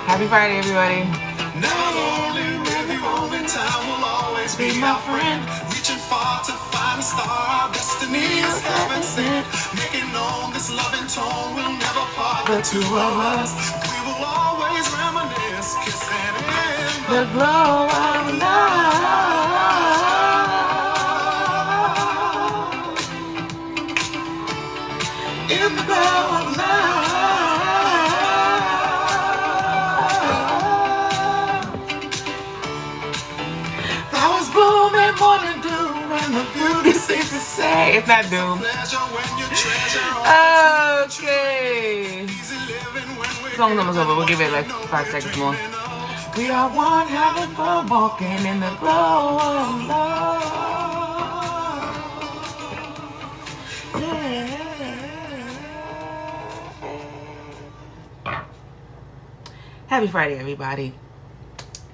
Happy Friday, everybody. Never lonely with you, only time will always be our friend. Reaching far to find a star, our destiny is heaven sent. Making known this loving tone will never part the two of us. We will always reminisce, kissing in the glow of love. In the glow of love. Flowers bloom and morning dew, and the beauty seems to say It's not doom. Okay. Song's almost over. We'll give it like 5 seconds more. We are one, having fun, walking in the glow of love. Yeah. Happy Friday, everybody.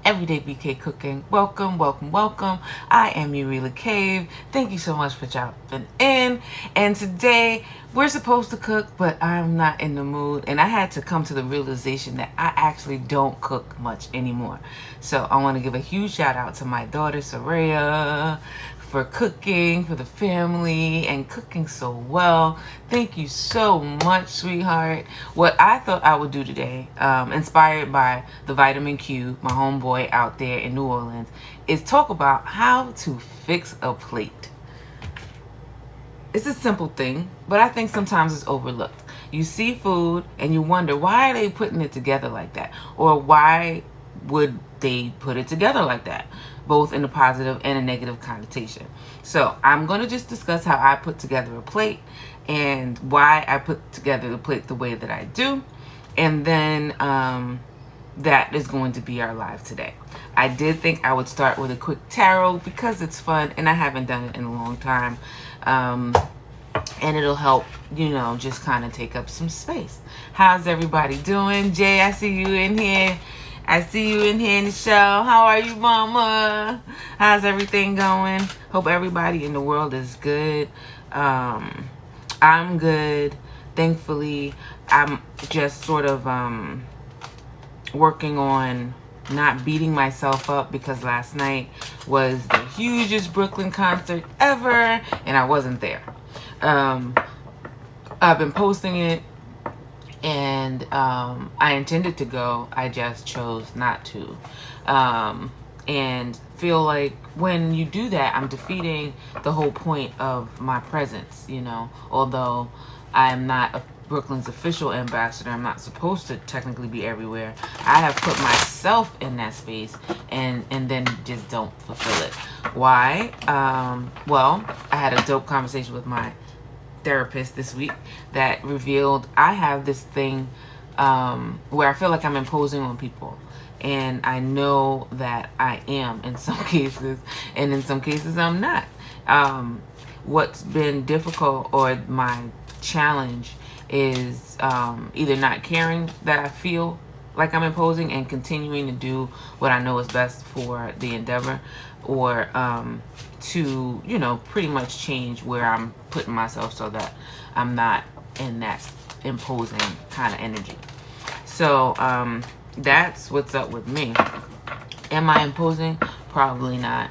Everyday BK Cooking. Welcome, welcome, welcome. I am EverydayBK. Thank you so much for jumping in. And today we're supposed to cook, but I'm not in the mood. And I had to come to the realization that I actually don't cook much anymore. So I want to give a huge shout out to my daughter, Soraya, for cooking for the family and cooking so well. Thank you so much, sweetheart. What I thought I would do today, inspired by the Vitamin Q, my homeboy out there in New Orleans, is talk about how to fix a plate. It's a simple thing, but I think sometimes it's overlooked. You see food and you wonder, why are they putting it together like that? Or why would they put it together like that? Both in a positive and a negative connotation. So I'm going to just discuss how I put together a plate and why I put together the plate the way that I do. And then that is going to be our live today. I did think I would start with a quick tarot because it's fun and I haven't done it in a long time. And it'll help, you know, just kind of take up some space. How's everybody doing? Jay, I see you in here. I see you in here in the show. How are you, mama? How's everything going? Hope everybody in the world is good. I'm good. Thankfully, I'm just sort of working on not beating myself up because last night was the hugest Brooklyn concert ever and I wasn't there. I've been posting it and I intended to go. I just chose not to. And feel like when you do that, I'm defeating the whole point of my presence, you know. Although I'm not Brooklyn's official ambassador, I'm not supposed to technically be everywhere. I have put myself in that space and then just don't fulfill it. Why? Well, I had a dope conversation with my therapist this week that revealed I have this thing where I feel like I'm imposing on people. And I know that I am in some cases, and in some cases I'm not. What's been difficult or my challenge is either not caring that I feel like I'm imposing and continuing to do what I know is best for the endeavor, or to, you know, pretty much change where I'm putting myself so that I'm not in that imposing kind of energy. So that's what's up with me. Am I imposing? Probably not.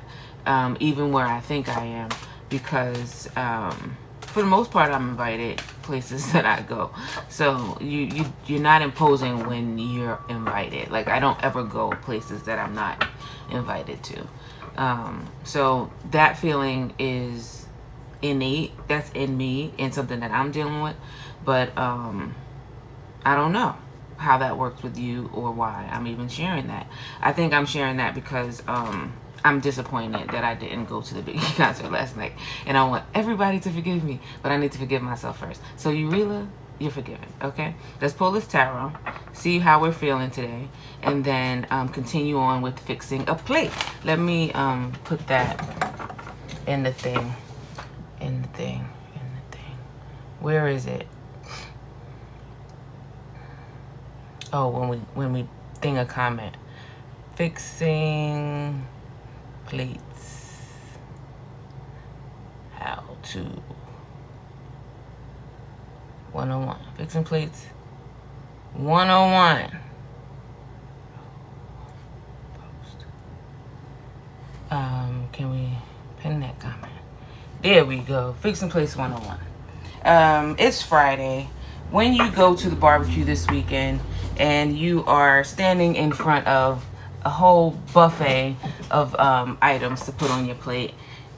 Even where I think I am, because for the most part I'm invited places that I go. So you're not imposing when you're invited. Like, I don't ever go places that I'm not invited to. So that feeling is innate. That's in me and something that I'm dealing with. But I don't know how that works with you or why I'm even sharing that. I think I'm sharing that because I'm disappointed that I didn't go to the Biggie concert last night. And I want everybody to forgive me, but I need to forgive myself first. So Urela, you're forgiven, okay? Let's pull this tarot, see how we're feeling today, and then continue on with fixing a plate. Let me put that in the thing. Where is it? Oh, when we thing a comment. Fixing plates. How to 101. Fixing plates 101. can we pin that comment? There we go. Fix and Place 101. It's Friday. When you go to the barbecue this weekend and you are standing in front of a whole buffet of items to put on your plate,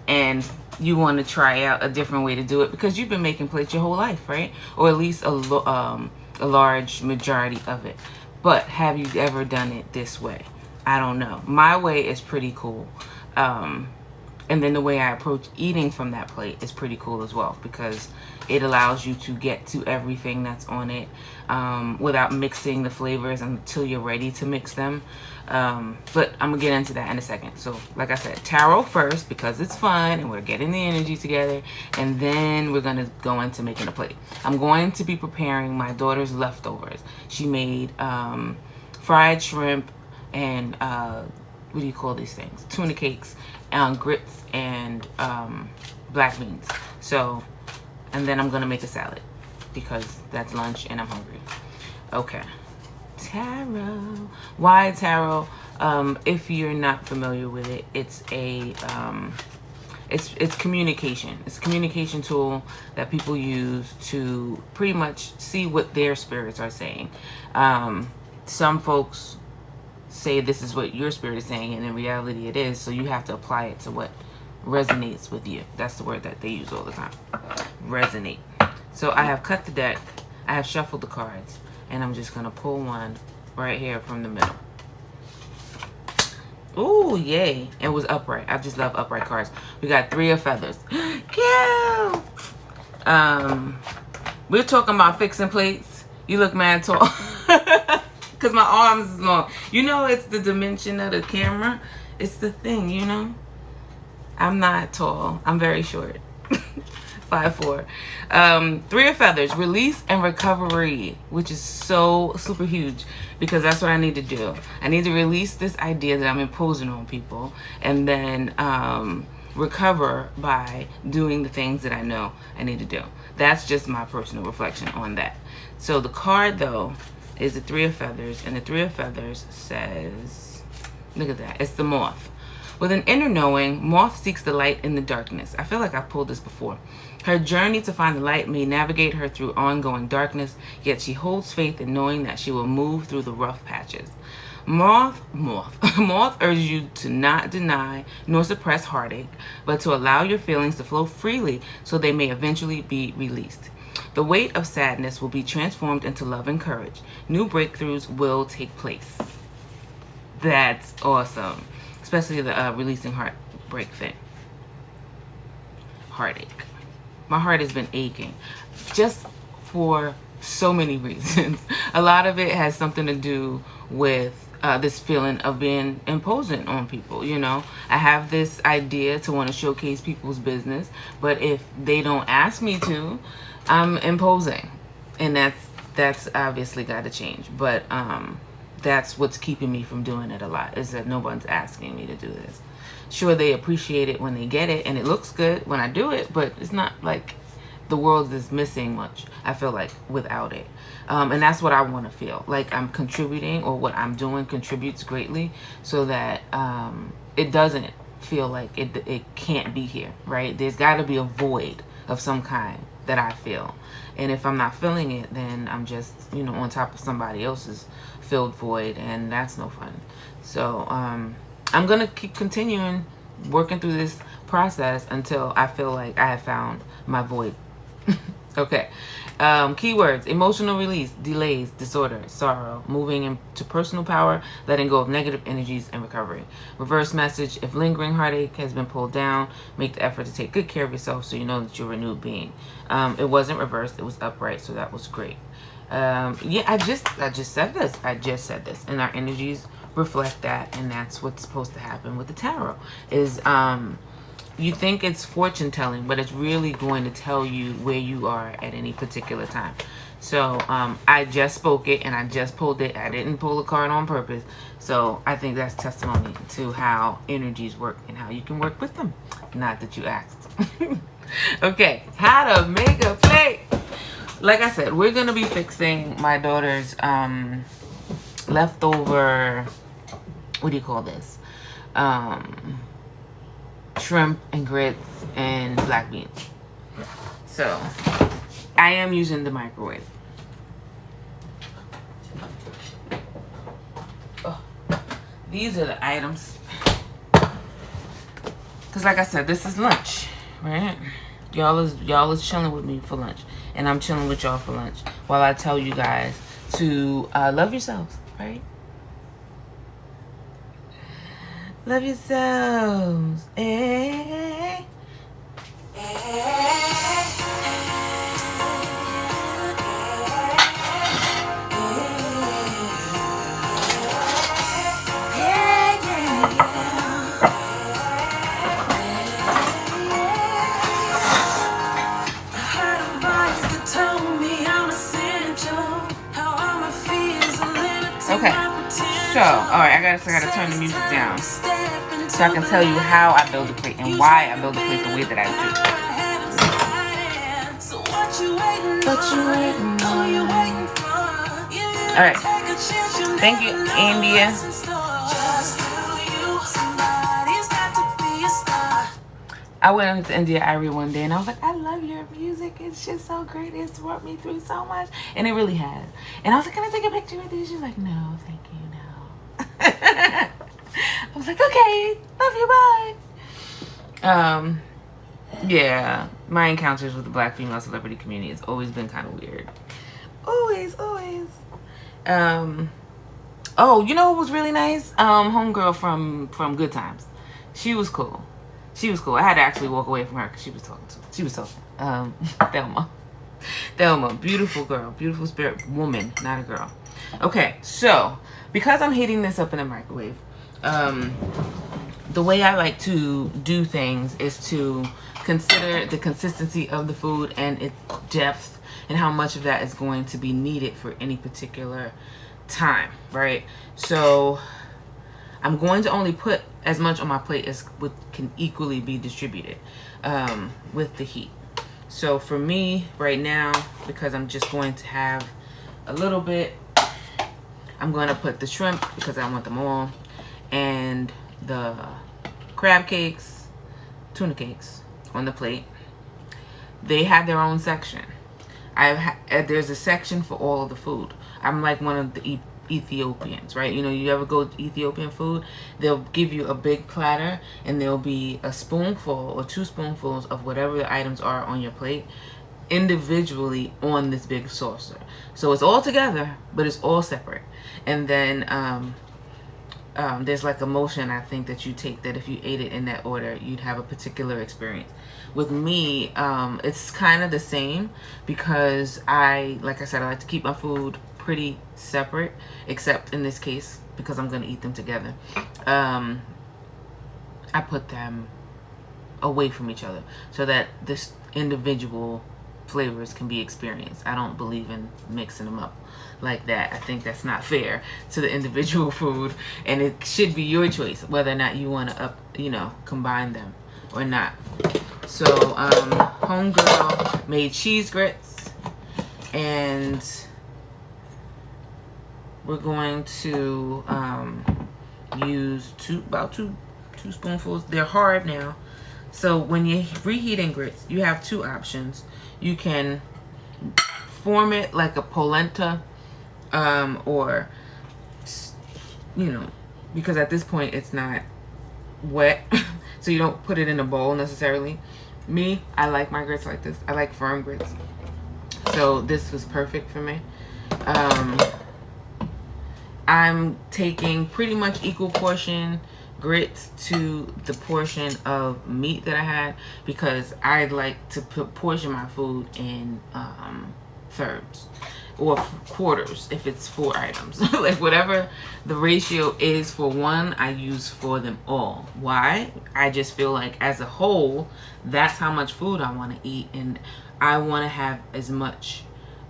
and you want to try out a different way to do it because you've been making plates your whole life, right? Or at least a large majority of it. But have you ever done it this way? I don't know. My way is pretty cool. And then the way I approach eating from that plate is pretty cool as well, because it allows you to get to everything that's on it without mixing the flavors until you're ready to mix them. But I'm gonna get into that in a second. So like I said, taro first because it's fun and we're getting the energy together, and then we're gonna go into making a plate. I'm going to be preparing my daughter's leftovers. She made fried shrimp and what do you call these things? Tuna cakes, grits, and black beans. So, and then I'm gonna make a salad because that's lunch and I'm hungry. Okay, taro. Why taro? If you're not familiar with it, it's a it's communication. It's a communication tool that people use to pretty much see what their spirits are saying. Some folks say this is what your spirit is saying, and in reality it is, so you have to apply it to what resonates with you. That's the word that they use all the time. Resonate. So I have cut the deck, I have shuffled the cards, and I'm just gonna pull one right here from the middle. Ooh, yay. It was upright. I just love upright cards. We got 3 of feathers. Cute. We're talking about fixing plates. You look mad tall. Because my arms is long. You know, it's the dimension of the camera. It's the thing, you know. I'm not tall. I'm very short. 5'4". 3 of feathers. Release and recovery, which is so super huge because that's what I need to do. I need to release this idea that I'm imposing on people, and then recover by doing the things that I know I need to do. That's just my personal reflection on that. So the card, though, is the 3 of feathers, and the 3 of feathers says, look at that, it's the moth. With an inner knowing, moth seeks the light in the darkness. I feel like I've pulled this before. Her journey to find the light may navigate her through ongoing darkness, yet she holds faith in knowing that she will move through the rough patches. Moth urges you to not deny nor suppress heartache, but to allow your feelings to flow freely so they may eventually be released. The weight of sadness will be transformed into love and courage. New breakthroughs will take place. That's awesome. Especially the releasing heartbreak thing. Heartache. My heart has been aching. Just for so many reasons. A lot of it has something to do with this feeling of being imposing on people, you know. I have this idea to want to showcase people's business, but if they don't ask me to, I'm imposing, and that's obviously got to change. But that's what's keeping me from doing it a lot, is that no one's asking me to do this. Sure, they appreciate it when they get it, and it looks good when I do it, but it's not like the world is missing much, I feel like, without it. And that's what I want to feel like I'm contributing, or what I'm doing contributes greatly, so that it doesn't feel like it can't be here, right? There's got to be a void of some kind that I feel, and if I'm not feeling it, then I'm just, you know, on top of somebody else's filled void, and that's no fun. So I'm gonna keep continuing working through this process until I feel like I have found my void. Okay. Keywords: emotional release, delays, disorder, sorrow, moving into personal power, letting go of negative energies, and recovery. Reverse message: if lingering heartache has been pulled down, make the effort to take good care of yourself so you know that you're a renewed being. It wasn't reversed, it was upright, so that was great. Yeah, I just said this. I just said this, and our energies reflect that, and that's what's supposed to happen with the tarot. Is you think it's fortune telling, but it's really going to tell you where you are at any particular time. So I just spoke it, and I just pulled it. I didn't pull the card on purpose. So I think that's testimony to how energies work and how you can work with them. Not that you asked. Okay, how to make a plate. Like I said, we're going to be fixing my daughter's leftover, what do you call this? shrimp and grits and black beans. So I am using the microwave. Oh, these are the items. Cause like I said, this is lunch, right? Y'all is chilling with me for lunch, and I'm chilling with y'all for lunch while I tell you guys to love yourselves, right? Love yourselves. Hey. Okay, so alright, I gotta turn the music down so I can tell you how I build a plate and why I build a plate the way that I do. Alright, thank you, India. I went to India Irie one day and I was like, I love your music. It's just so great. It's brought me through so much. And it really has. And I was like, can I take a picture with you? She was like, no, thank you, no. I was like, okay, love you, bye. Yeah, my encounters with the black female celebrity community has always been kind of weird. Always. Oh, you know what was really nice? Homegirl from Good Times. She was cool. I had to actually walk away from her because she was talking. Thelma, beautiful girl, beautiful spirit woman, not a girl. Okay, so because I'm heating this up in the microwave, the way I like to do things is to consider the consistency of the food and its depth and how much of that is going to be needed for any particular time, right? So I'm going to only put as much on my plate as can equally be distributed with the heat. So for me right now, because I'm just going to have a little bit, I'm going to put the shrimp because I want them all, and the crab cakes, tuna cakes on the plate. They have their own section. There's a section for all of the food. I'm like one of the Ethiopians, right? You know, you ever go to Ethiopian food, they'll give you a big platter and there'll be a spoonful or 2 spoonfuls of whatever the items are on your plate individually on this big saucer. So it's all together, but it's all separate. And then there's like a motion I think that you take that if you ate it in that order, you'd have a particular experience. With me, it's kind of the same because like I said, I like to keep my food pretty separate, except in this case because I'm going to eat them together. I put them away from each other so that this individual flavors can be experienced. I don't believe in mixing them up like that. I think that's not fair to the individual food, and it should be your choice whether or not you want to combine them or not. So homegirl made cheese grits, and we're going to use about two spoonfuls. They're hard now. So when you're reheating grits, you have 2 options. You can form it like a polenta, or, because at this point it's not wet, so you don't put it in a bowl necessarily. Me, I like my grits like this. I like firm grits. So this was perfect for me. I'm taking pretty much equal portion grits to the portion of meat that I had because I like to portion my food in thirds or quarters if it's 4 items. Like whatever the ratio is for one, I use for them all. Why? I just feel like as a whole, that's how much food I want to eat, and I want to have as much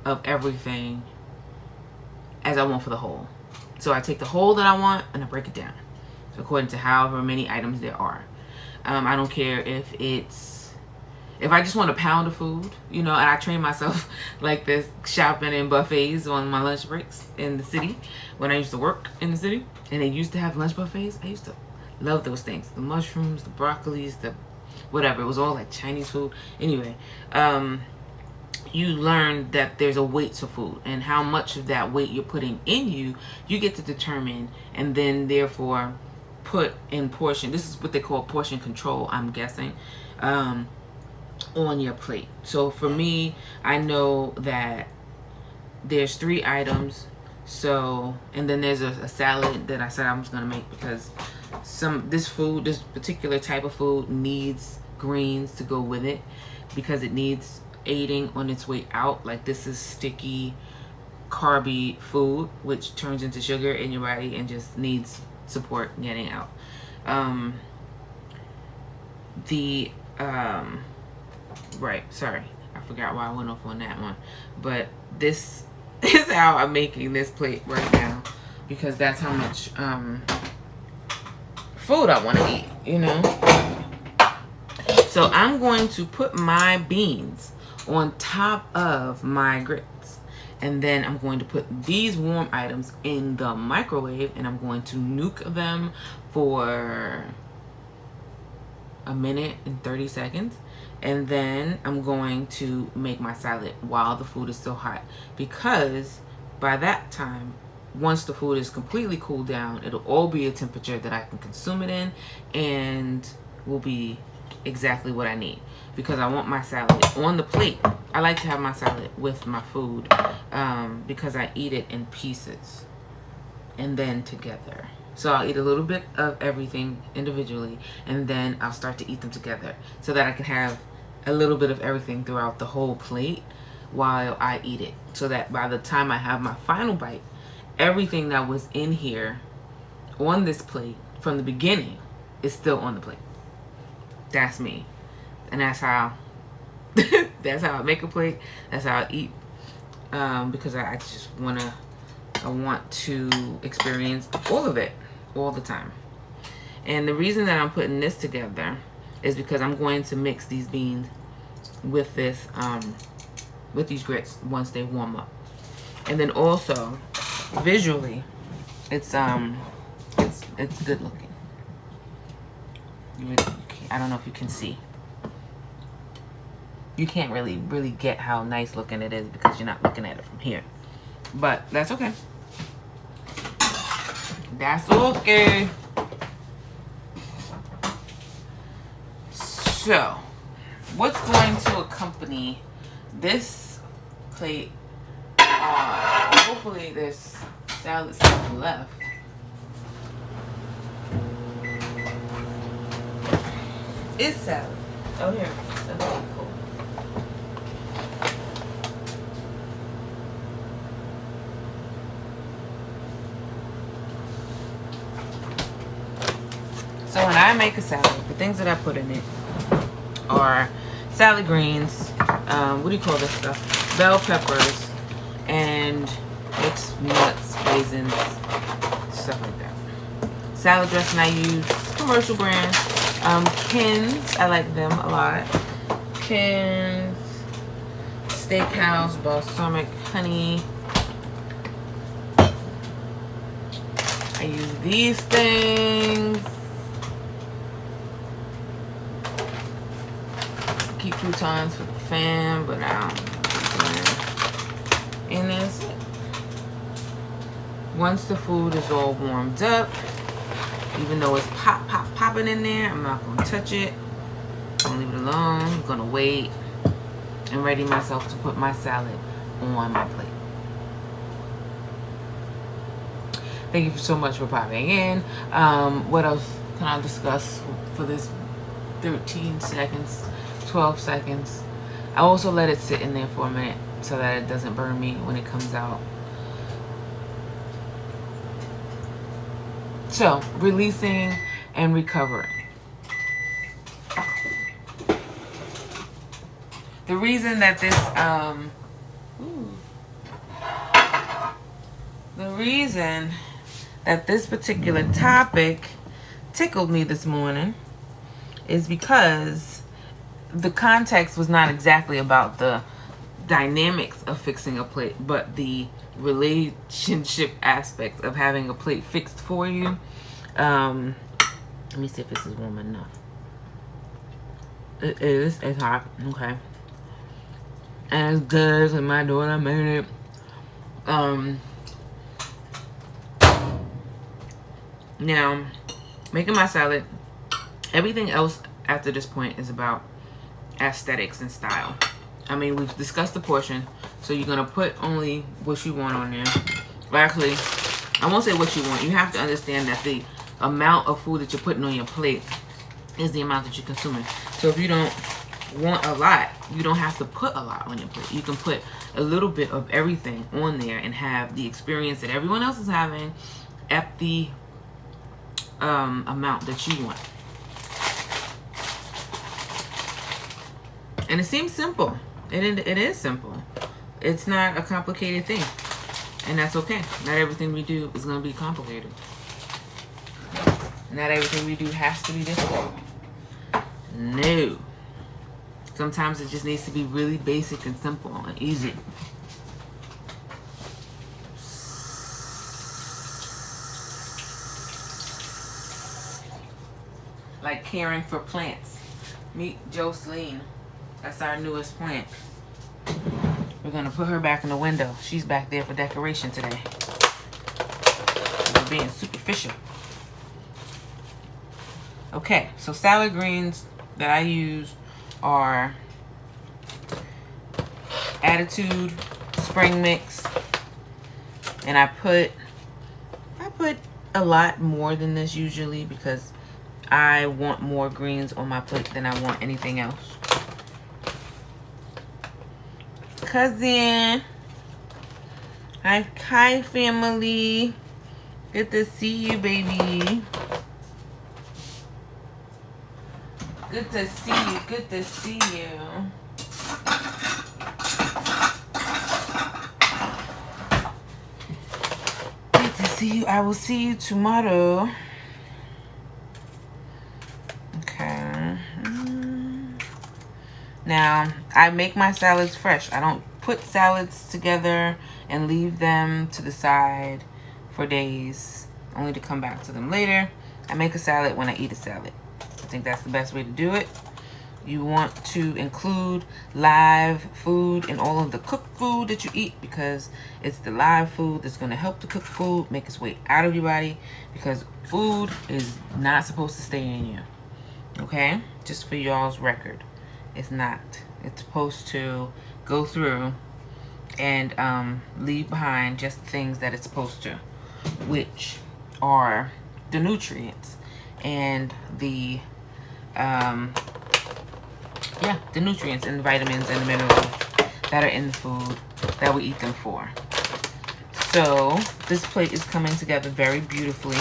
of everything as I want for the whole. So I take the whole that I want and I break it down according to however many items there are. I don't care if I just want a pound of food, and I train myself like this shopping in buffets on my lunch breaks in the city when I used to work in the city, and they used to have lunch buffets. I used to Love those things. The mushrooms, the broccolis, the whatever. It was all like Chinese food. Anyway, you learn that there's a weight to food, and how much of that weight you're putting in you get to determine, and then therefore put in portion. This is what they call portion control, I'm guessing, on your plate. So for me, I know that there's 3 items. So, and then there's a salad that I said I was gonna make, because this particular type of food needs greens to go with it, because it needs aiding on its way out. Like, this is sticky, carby food, which turns into sugar in your body and just needs support getting out. Right, sorry, I forgot why I went off on that one, but this is how I'm making this plate right now, because that's how much food I want to eat, you know. So I'm going to put my beans on top of my grits, and then I'm going to put these warm items in the microwave, and I'm going to nuke them for a minute and 30 seconds. And then I'm going to make my salad while the food is still hot, because by that time, once the food is completely cooled down, it'll all be a temperature that I can consume it in, and will be exactly what I need, because I want my salad on the plate. I like to have my salad with my food, because I eat it in pieces and then together. So I'll eat a little bit of everything individually, and then I'll start to eat them together, so that I can have a little bit of everything throughout the whole plate while I eat it, so that by the time I have my final bite, everything that was in here on this plate from the beginning is still on the plate. That's me, and that's how that's how I make a plate. That's how I eat, because I just I want to experience all of it all the time. And the reason that I'm putting this together is because I'm going to mix these beans with this with these grits once they warm up. And then also visually, it's good looking. I don't know if you can see. You can't really get how nice looking it is because you're not looking at it from here, but that's okay. That's okay. So, what's going to accompany this plate? Hopefully there's salad still left. Is salad. Oh, here. That's really cool. So when I make a salad, the things that I put in it are salad greens, what do you call this stuff? Bell peppers, and mixed nuts, raisins, stuff like that. Salad dressing I use commercial brand. Ken's, I like them a lot. Ken's, Steakhouse, balsamic honey. I use these things. Keep croutons for the fam, but I don't know. And that's it. Once the food is all warmed up, even though it's popping in there, I'm not gonna touch it. I'm gonna leave it alone. I'm gonna wait and ready myself to put my salad on my plate. Thank you so much for popping in. What else can I discuss for this 13 seconds? 12 seconds. I also let it sit in there for a minute so that it doesn't burn me when it comes out. So, releasing and recovering. The reason that this particular topic tickled me this morning is because the context was not exactly about the dynamics of fixing a plate, but the relationship aspect of having a plate fixed for you. Let me see if this is warm enough. It is. It's hot. Okay. And it's good. So my daughter made it. Now, making my salad, everything else after this point is about aesthetics and style. I mean, we've discussed the portion, so you're gonna put only what you want on there. Well, actually, I won't say what you want. You have to understand that the amount of food that you're putting on your plate is the amount that you're consuming. So if you don't want a lot, you don't have to put a lot on your plate. You can put a little bit of everything on there and have the experience that everyone else is having at the amount that you want. And it seems simple. It is simple. It's not a complicated thing. And that's okay. Not everything we do is going to be complicated. Not everything we do has to be difficult. No. Sometimes it just needs to be really basic and simple and easy. Like caring for plants. Meet Jocelyn. That's our newest plant. We're gonna put her back in the window. She's back there for decoration today. We're being superficial. Okay, so salad greens that I use are Attitude Spring Mix, and I put a lot more than this usually because I want more greens on my plate than I want anything else. Cousin, hi family, good to see you, baby. Good to see you, good to see you. Good to see you. I will see you tomorrow. Okay. Now, I make my salads fresh. I don't put salads together and leave them to the side for days, only to come back to them later. I make a salad when I eat a salad. I think that's the best way to do it. You want to include live food in all of the cooked food that you eat because it's the live food that's going to help the cooked food make its way out of your body, because food is not supposed to stay in you. Okay? Just for y'all's record. It's not. It's supposed to go through and leave behind just things that it's supposed to, which are the nutrients and the the nutrients and the vitamins and the minerals that are in the food that we eat them for. So this plate is coming together very beautifully.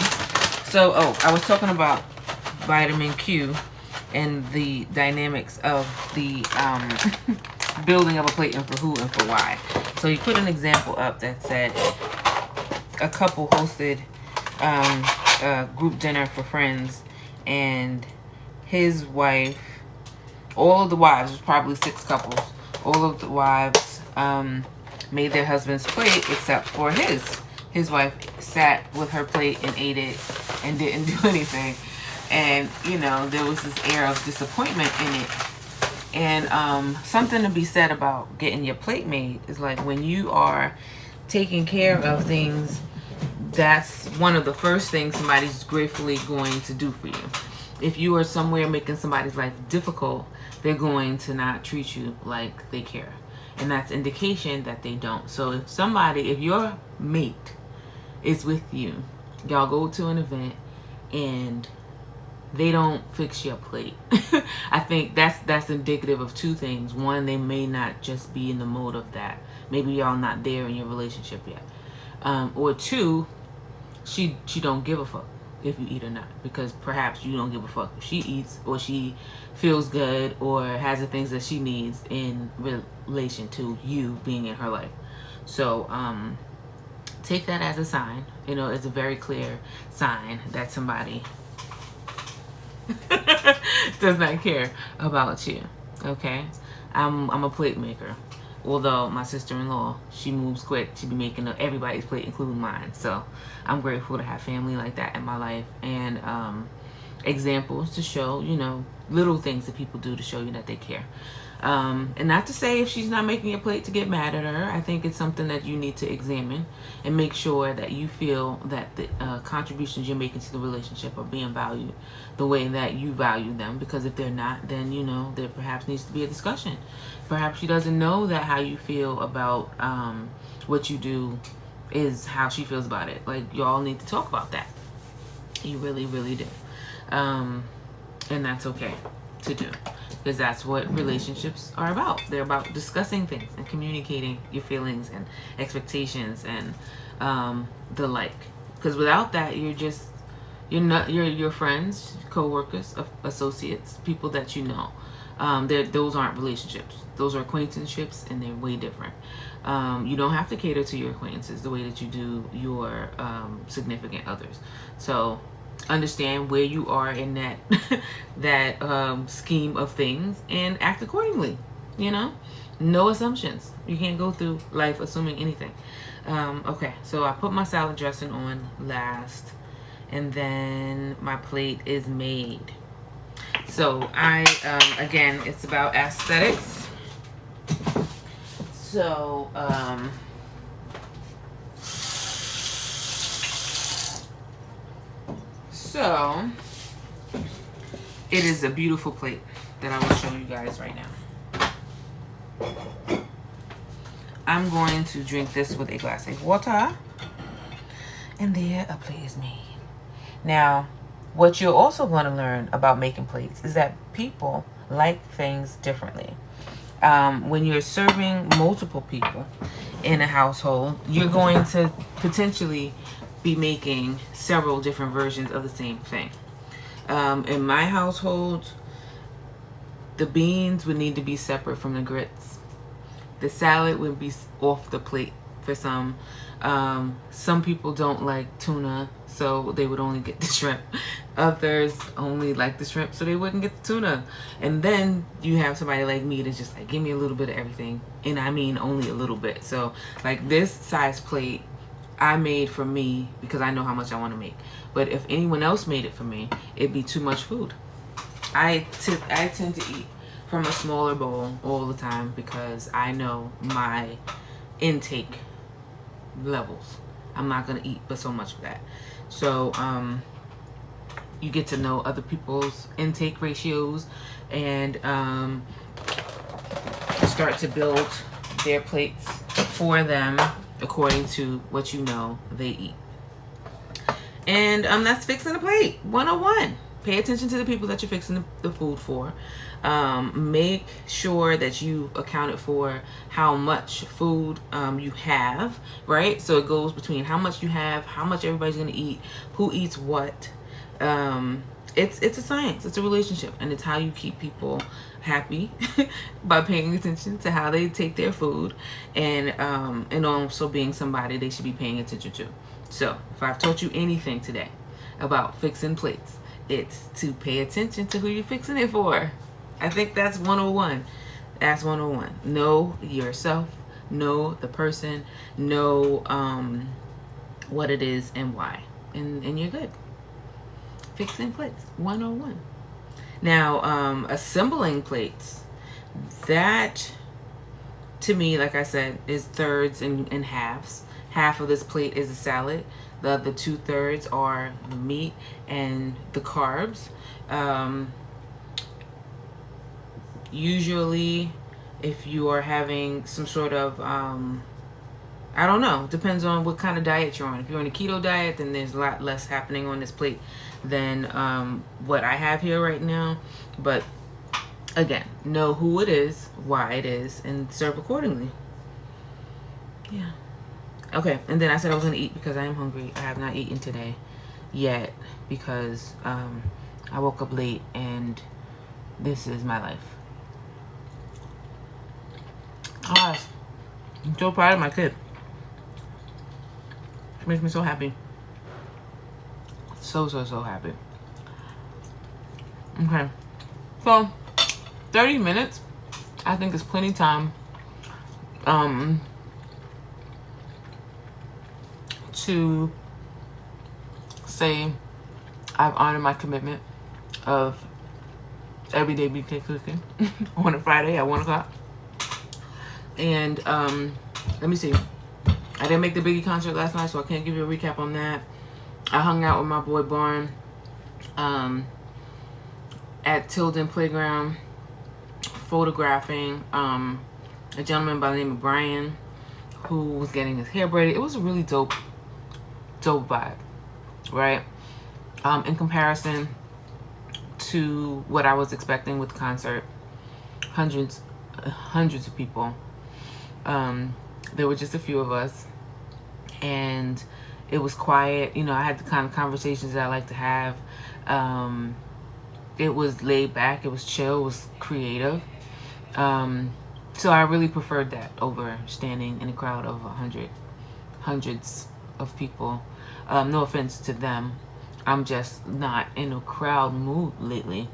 So I was talking about vitamin Q and the dynamics of the building of a plate and for who and for why. So you put an example up that said a couple hosted a group dinner for friends, and his wife, all of the wives, it was probably 6 couples, all of the wives made their husband's plate except for his. His wife sat with her plate and ate it and didn't do anything. And, you know, there was this air of disappointment in it. And something to be said about getting your plate made is like when you are taking care of things, that's one of the first things somebody's gratefully going to do for you. If you are somewhere making somebody's life difficult, they're going to not treat you like they care. And that's indication that they don't. So if your mate is with you, y'all go to an event and they don't fix your plate, I think that's indicative of 2 things. One, they may not just be in the mode of that. Maybe y'all not there in your relationship yet. Or 2, she don't give a fuck if you eat or not, because perhaps you don't give a fuck if she eats or she feels good or has the things that she needs in relation to you being in her life. So take that as a sign. You know, it's a very clear sign that somebody does not care about you. Okay, I'm a plate maker. Although my sister-in-law, she moves quick. She be making everybody's plate, including mine. So I'm grateful to have family like that in my life. And examples to show, you know, little things that people do to show you that they care. And not to say if she's not making a plate to get mad at her. I think it's something that you need to examine and make sure that you feel that the contributions you're making to the relationship are being valued the way that you value them. Because if they're not, then, you know, there perhaps needs to be a discussion. Perhaps she doesn't know that how you feel about what you do is how she feels about it. Like, y'all need to talk about that. You really, really do. And that's okay to do, because that's what relationships are about. They're about discussing things and communicating your feelings and expectations and the like. Because without that, you're friends, co-workers, associates, people that you know. Those aren't relationships. Those are acquaintanceships, and they're way different. You don't have to cater to your acquaintances the way that you do your significant others. So understand where you are in that that scheme of things and act accordingly. You know, no assumptions. You can't go through life assuming anything. Okay, so I put my salad dressing on last, and then my plate is made. So again, it's about aesthetics. So So it is a beautiful plate that I will show you guys right now. I'm going to drink this with a glass of water, and there a plate is made. Now, what you're also going to learn about making plates is that people like things differently. When you're serving multiple people in a household, you're going to potentially be making several different versions of the same thing. In my household, the beans would need to be separate from the grits. The salad would be off the plate for some. Some people don't like tuna, so they would only get the shrimp. Others only like the shrimp, so they wouldn't get the tuna. And then you have somebody like me that's just like, give me a little bit of everything. And I mean only a little bit. So like this size plate I made for me because I know how much I want to make. But if anyone else made it for me, it'd be too much food. I tend to eat from a smaller bowl all the time because I know my intake levels. I'm not going to eat but so much of that. So you get to know other people's intake ratios and start to build their plates for them according to what you know they eat. And that's fixing the plate 101. Pay attention to the people that you're fixing the food for. Make sure that you accounted for how much food you have, right? So it goes between how much you have, how much everybody's gonna eat, who eats what. It's a science, it's a relationship, and it's how you keep people happy by paying attention to how they take their food, and also being somebody they should be paying attention to. So if I've taught you anything today about fixing plates, it's to pay attention to who you're fixing it for. I think that's 101. That's 101. Know yourself, know the person, know what it is and why, and you're good. Fixing plates 101. Now assembling plates, that to me, like I said, is thirds and halves. Half of this plate is a salad. The other 2/3 are the meat and the carbs. Usually if you are having some sort of I don't know, depends on what kind of diet you're on. If you're on a keto diet, then there's a lot less happening on this plate than what I have here right now. But again, know who it is, why it is, and serve accordingly. Yeah. Okay, and then I said I was going to eat because I am hungry. I have not eaten today yet because I woke up late and this is my life. I'm so proud of my kid. She makes me so happy. So happy. Okay. So, 30 minutes, I think is plenty time to say I've honored my commitment of Everyday BK Cooking on a Friday at 1 o'clock. And let me see. I didn't make the Biggie concert last night, so I can't give you a recap on that. I hung out with my boy Barn at Tilden Playground, photographing a gentleman by the name of Brian, who was getting his hair braided. It was a really dope vibe, right? In comparison to what I was expecting with the concert, hundreds of people. There were just a few of us, and it was quiet. You know, I had the kind of conversations that I like to have. It was laid back, it was chill, it was creative. So I really preferred that over standing in a crowd of hundreds of people. No offense to them. I'm just not in a crowd mood lately.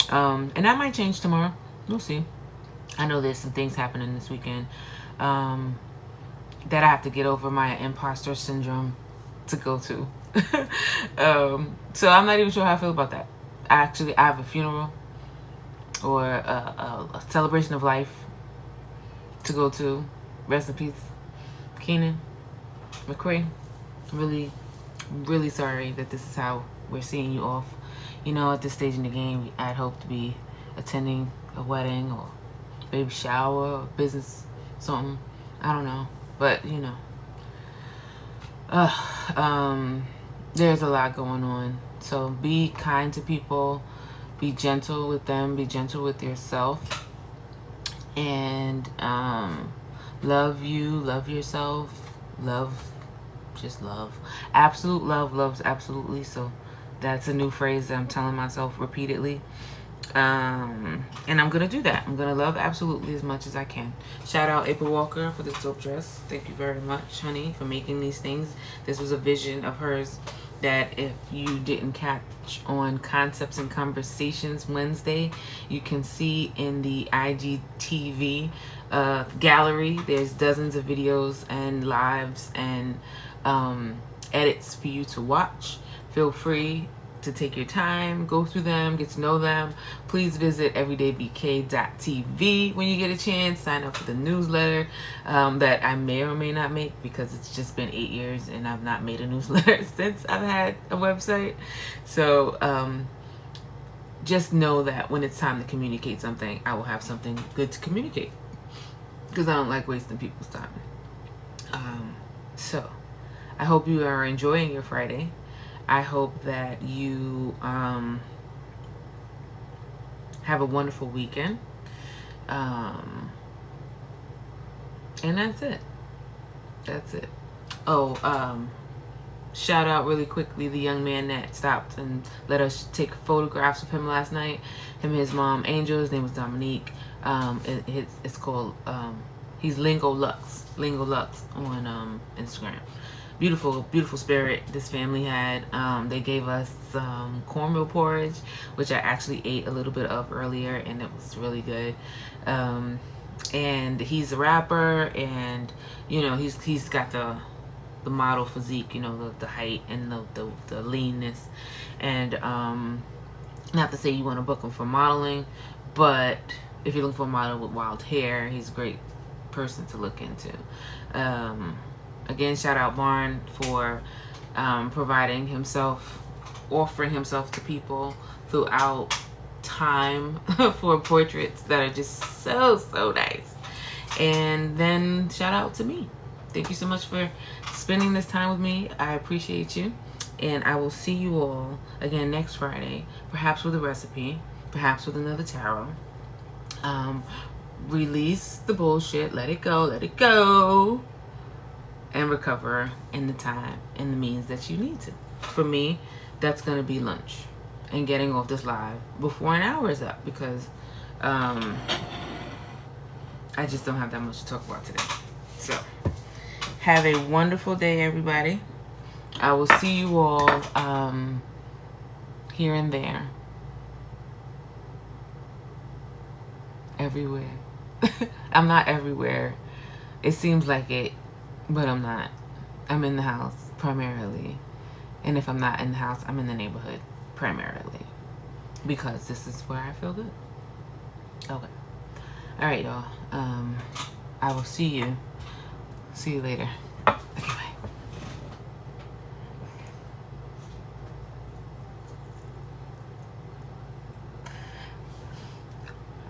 And that might change tomorrow. We'll see. I know there's some things happening this weekend that I have to get over my imposter syndrome to go to. So I'm not even sure how I feel about that. I have a funeral or a celebration of life to go to. Rest in peace, Keenan McCrae. Really, really sorry that this is how we're seeing you off. You know, at this stage in the game, I'd hope to be attending a wedding or baby shower or business something. I don't know, but you know, there's a lot going on. So be kind to people, be gentle with them, be gentle with yourself, and love you, love yourself, just love. Absolute love loves absolutely. So that's a new phrase that I'm telling myself repeatedly. And I'm gonna do that. I'm gonna love absolutely as much as I can. Shout out April Walker for this dope dress. Thank you very much, honey, for making these things. This was a vision of hers that if you didn't catch on Concepts and Conversations Wednesday, you can see in the IGTV gallery. There's dozens of videos and lives and edits for you to watch. Feel free to take your time, go through them, get to know them. Please visit everydaybk.tv when you get a chance. Sign up for the newsletter that I may or may not make, because it's just been 8 years and I've not made a newsletter since I've had a website. So just know that when it's time to communicate something, I will have something good to communicate, because I don't like wasting people's time. So I hope you are enjoying your Friday. I hope that you have a wonderful weekend. And that's it. That's it. Oh, shout out really quickly the young man that stopped and let us take photographs of him last night. Him and his mom, Angel. His name was Dominique. It's called, he's Lingo Lux on Instagram. Beautiful, beautiful spirit this family had. They gave us some cornmeal porridge, which I actually ate a little bit of earlier, and it was really good. And he's a rapper, and you know, he's got the model physique, you know, the height and the leanness. And not to say you want to book him for modeling, but if you're looking for a model with wild hair, he's a great person to look into. Again, shout out Barn for providing himself, offering himself to people throughout time for portraits that are just so nice. And then shout out to me. Thank you so much for spending this time with me. I appreciate you. And I will see you all again next Friday, perhaps with a recipe, perhaps with another tarot. Release the bullshit, let it go, and recover in the time and the means that you need to. For me, that's gonna be lunch and getting off this live before an hour is up, because I just don't have that much to talk about today. So have a wonderful day, everybody. I will see you all here and there, everywhere. I'm not everywhere. It seems like it, but I'm not. I'm in the house primarily. And if I'm not in the house, I'm in the neighborhood primarily. because this is where I feel good. Okay. All right, y'all. I will see you later. Okay, bye.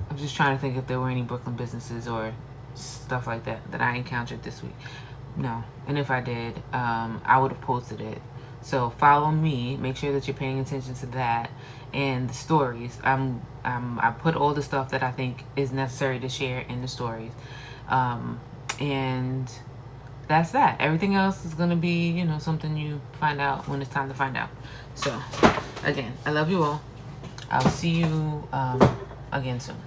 I'm just trying to think if there were any Brooklyn businesses or stuff like that I encountered this week. No. And if I did, I would have posted it. So follow me. Make sure that you're paying attention to that and the stories. I put all the stuff that I think is necessary to share in the stories. And that's that. Everything else is gonna be, you know, something you find out when it's time to find out. So again, I love you all. I'll see you again soon.